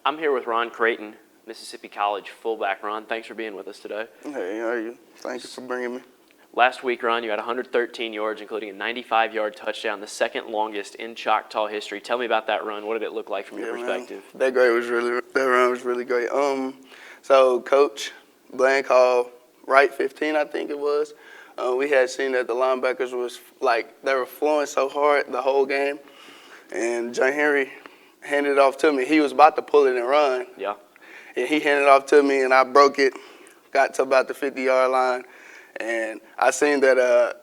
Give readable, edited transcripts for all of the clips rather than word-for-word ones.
I'm here with Ron Craten, Mississippi College fullback. Ron, thanks for being with us today. Hey, how are you? Thank you for bringing me. Last week, Ron, you had 113 yards, including a 95-yard touchdown, the second longest in Choctaw history. Tell me about that run. What did it look like from your perspective? Man, that run was really great. So Coach Bland called right 15, I think it was. We had seen that the linebackers was like they were flowing so hard the whole game, and John Henry handed it off to me. He was about to pull it and run. Yeah. And he handed it off to me, and I broke it, got to about the 50-yard line, and I seen that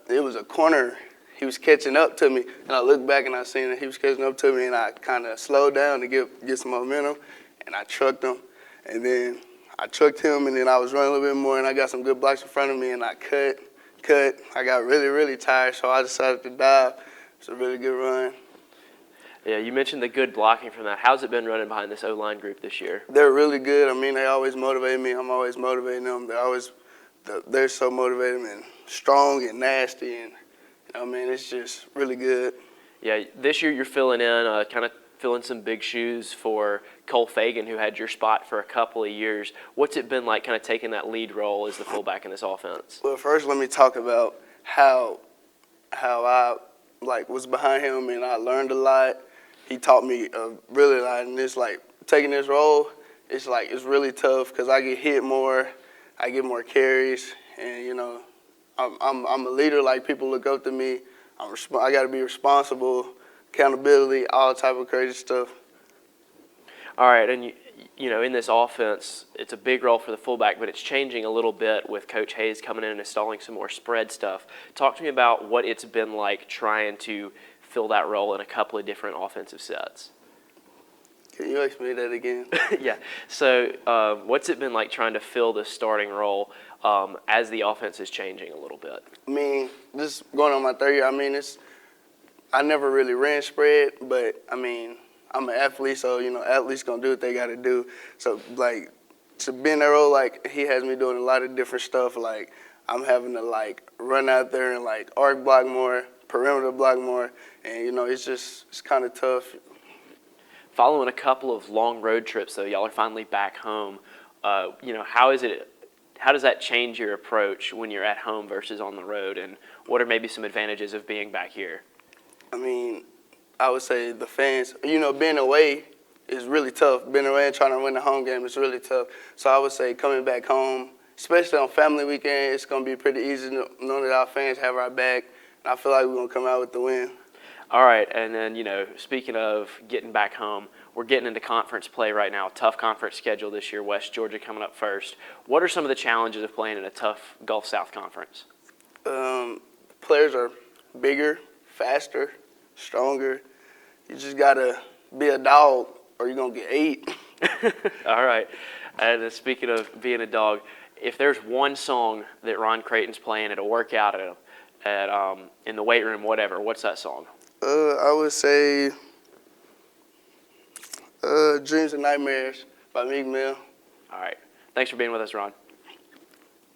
it was a corner. He was catching up to me, and I looked back and I seen that he was catching up to me, and I kind of slowed down to get some momentum, and I trucked him, and then I trucked him, and then I was running a little bit more, and I got some good blocks in front of me, and I cut. I got really, really tired, so I decided to dive. It's a really good run. Yeah, you mentioned the good blocking from that. How's it been running behind this O-line group this year? They're really good. I mean, they always motivate me. I'm always motivating them. They're so motivated and strong and nasty, and I mean, it's just really good. Yeah, this year you're filling in, kind of filling some big shoes for Cole Fagan, who had your spot for a couple of years. What's it been like kind of taking that lead role as the fullback in this offense? Well, first let me talk about how I was behind him, and I learned a lot. He taught me really a lot, and it's like taking this role, it's really tough because I get hit more, I get more carries, and you know, I'm a leader. Like, people look up to me. I got to be responsible, accountability, all type of crazy stuff. All right, and you know, in this offense, it's a big role for the fullback, but it's changing a little bit with Coach Hayes coming in and installing some more spread stuff. Talk to me about what it's been like trying to fill that role in a couple of different offensive sets. Can you explain that again? Yeah. So what's it been like trying to fill this starting role as the offense is changing a little bit? I mean, just going on my third year, I mean, I never really ran spread, but, I mean, I'm an athlete, so, you know, athletes going to do what they got to do. So, like, to be in that role, like, he has me doing a lot of different stuff. Like, I'm having to, like, run out there and, like, arc block more, perimeter block more, and, you know, it's kind of tough. Following a couple of long road trips, though, y'all are finally back home. You know, how does that change your approach when you're at home versus on the road, and what are maybe some advantages of being back here? I mean, I would say the fans, you know, being away is really tough. Being away and trying to win the home game is really tough. So I would say coming back home, especially on family weekend, it's going to be pretty easy knowing that our fans have our back. And I feel like we're going to come out with the win. All right, and then, you know, speaking of getting back home, we're getting into conference play right now, tough conference schedule this year, West Georgia coming up first. What are some of the challenges of playing in a tough Gulf South conference? Players are bigger, faster, stronger. You just got to be a dog or you're going to get ate. All right, and speaking of being a dog, if there's one song that Ron Craten's playing at a workout, in the weight room, whatever, what's that song? I would say Dreams and Nightmares by Meek Mill. All right. Thanks for being with us, Ron.